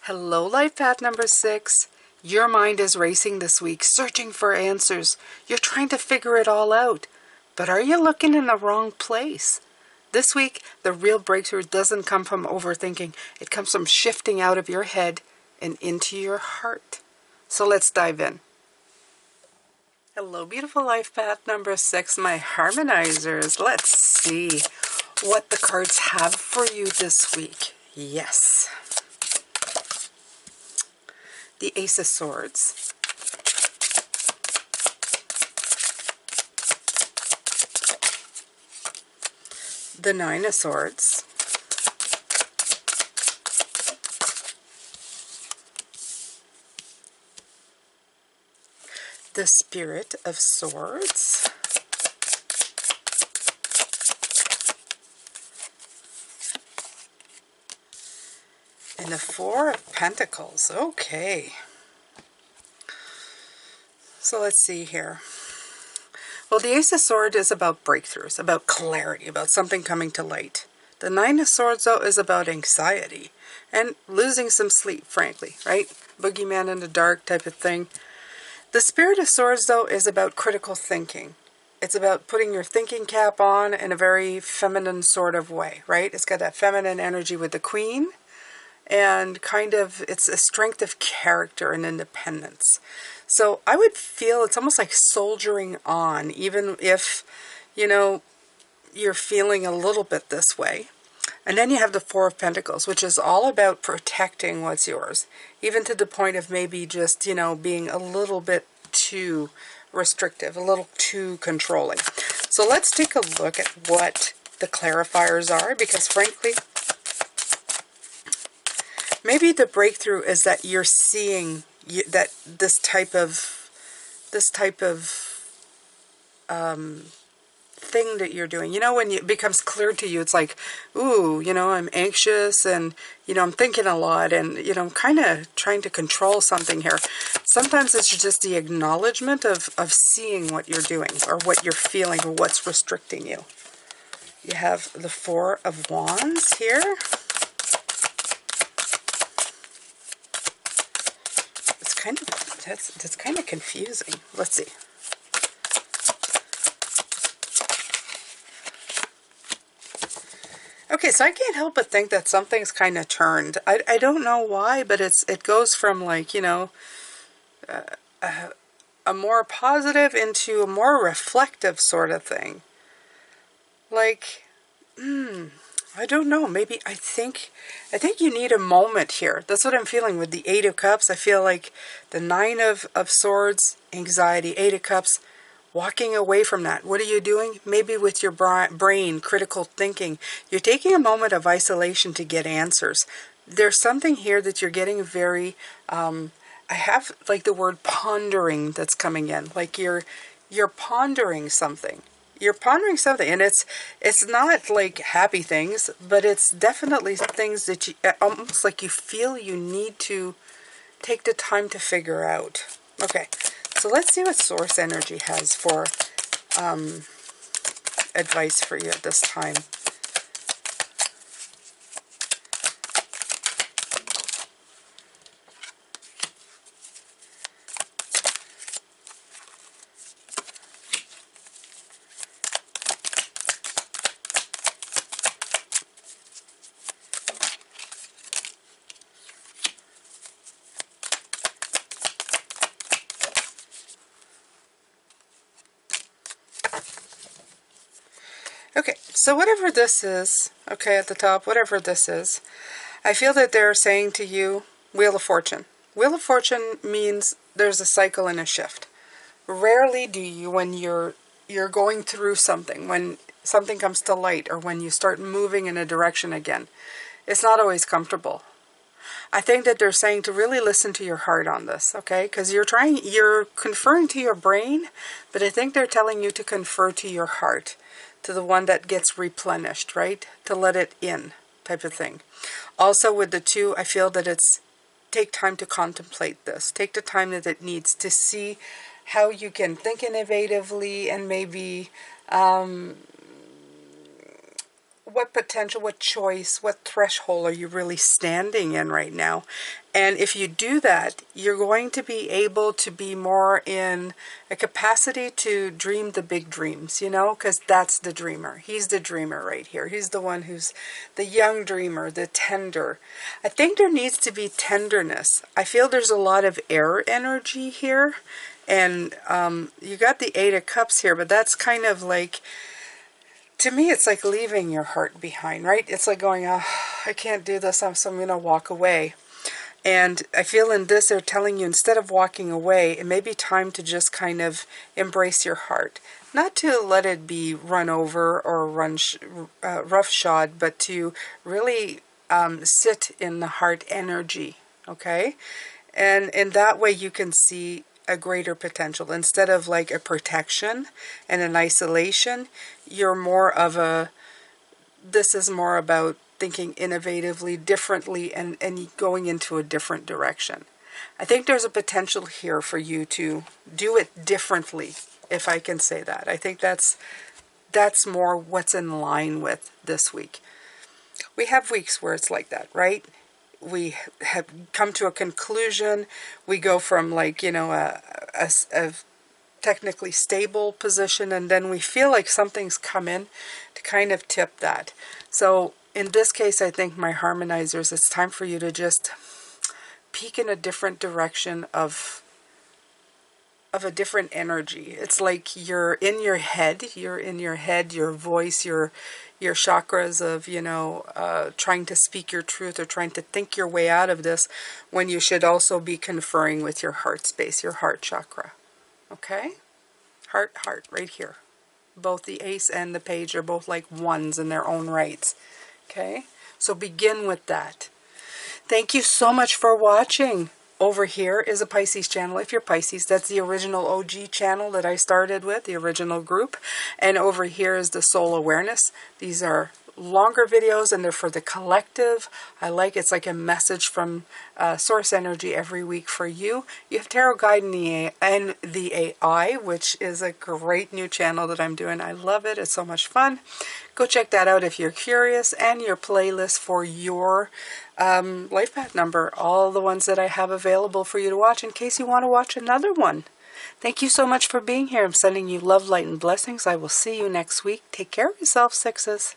Hello, life path number 6. Your mind is racing this week, searching for answers. You're trying to figure it all out. But are you looking in the wrong place? This week, the real breakthrough doesn't come from overthinking. It comes from shifting out of your head and into your heart. So let's dive in. Hello, beautiful life path number 6, my harmonizers. Let's see what the cards have for you this week. Yes. The Ace of Swords. The Nine of Swords. The Spirit of Swords. And the Four of Pentacles. Okay. So let's see here. Well, the Ace of Swords is about breakthroughs, about clarity, about something coming to light. The Nine of Swords, though, is about anxiety and losing some sleep, frankly, right? Boogeyman in the dark type of thing. The Spirit of Swords, though, is about critical thinking. It's about putting your thinking cap on in a very feminine sort of way, right? It's got that feminine energy with the Queen. And kind of, it's a strength of character and independence. So I would feel it's almost like soldiering on, even if, you know, you're feeling a little bit this way. And then you have the Four of Pentacles, which is all about protecting what's yours, even to the point of maybe just, you know, being a little bit too restrictive, a little too controlling. So let's take a look at what the clarifiers are, because frankly, maybe the breakthrough is that you're seeing that this type of thing that you're doing. You know, when it becomes clear to you, it's like, ooh, you know, I'm anxious and, you know, I'm thinking a lot and, you know, I'm kind of trying to control something here. Sometimes it's just the acknowledgement of seeing what you're doing or what you're feeling or what's restricting you. You have the Four of Wands here. That's kind of confusing. Let's see. Okay, so I can't help but think that something's kind of turned. I don't know why, but it goes from, like, you know, a more positive into a more reflective sort of thing. Like, I don't know. Maybe I think you need a moment here. That's what I'm feeling with the Eight of Cups. I feel like the Nine of Swords, anxiety, Eight of Cups, walking away from that. What are you doing? Maybe with your brain, critical thinking. You're taking a moment of isolation to get answers. There's something here that you're getting very, I have like the word pondering that's coming in. Like you're pondering something. You're pondering something, and it's not like happy things, but it's definitely things that you, almost like you feel you need to take the time to figure out. Okay, so let's see what source energy has for advice for you at this time. Okay, so whatever this is, okay, at the top, whatever this is, I feel that they're saying to you, Wheel of Fortune. Wheel of Fortune means there's a cycle and a shift. Rarely do you, when you're going through something, when something comes to light, or when you start moving in a direction again, it's not always comfortable. I think that they're saying to really listen to your heart on this, okay? Because you're conferring to your brain, but I think they're telling you to confer to your heart, to the one that gets replenished, right? To let it in, type of thing. Also with the two, I feel that it's take time to contemplate this. Take the time that it needs to see how you can think innovatively and maybe what potential, what choice, what threshold are you really standing in right now? And if you do that, you're going to be able to be more in a capacity to dream the big dreams, you know, because that's the dreamer. He's the dreamer right here. He's the one who's the young dreamer, the tender. I think there needs to be tenderness. I feel there's a lot of air energy here. And you got the Eight of Cups here, but that's kind of like, to me, it's like leaving your heart behind, right? It's like going, oh, I can't do this, so I'm going to walk away. And I feel in this, they're telling you, instead of walking away, it may be time to just kind of embrace your heart. Not to let it be run over or roughshod, but to really sit in the heart energy, okay? And in that way, you can see a greater potential. Instead of like a protection and an isolation, you're more of a, this is more about thinking innovatively, differently, and going into a different direction. I think there's a potential here for you to do it differently, if I can say that. I think that's more what's in line with this week. We have weeks where it's like that, right? We have come to a conclusion. We go from, like, you know, a technically stable position, and then we feel like something's come in to kind of tip that. So in this case, I think, my harmonizers, it's time for you to just peek in a different direction of a different energy. It's like you're in your head, your voice, your chakras of, you know, trying to speak your truth or trying to think your way out of this, when you should also be conferring with your heart space, your heart chakra. Okay? Heart, right here. Both the Ace and the Page are both like ones in their own rights. Okay? So begin with that. Thank you so much for watching. Over here is a Pisces channel. If you're Pisces, that's the original OG channel that I started with, the original group. And over here is the Soul Awareness. These are longer videos, and they're for the collective. It's like a message from source energy every week for you. You have Tarot Guide and the AI, which is a great new channel that I'm doing. I love it. It's so much fun. Go check that out if you're curious, and your playlist for your life path number. All the ones that I have available for you to watch in case you want to watch another one. Thank you so much for being here. I'm sending you love, light, and blessings. I will see you next week. Take care of yourself, sixes.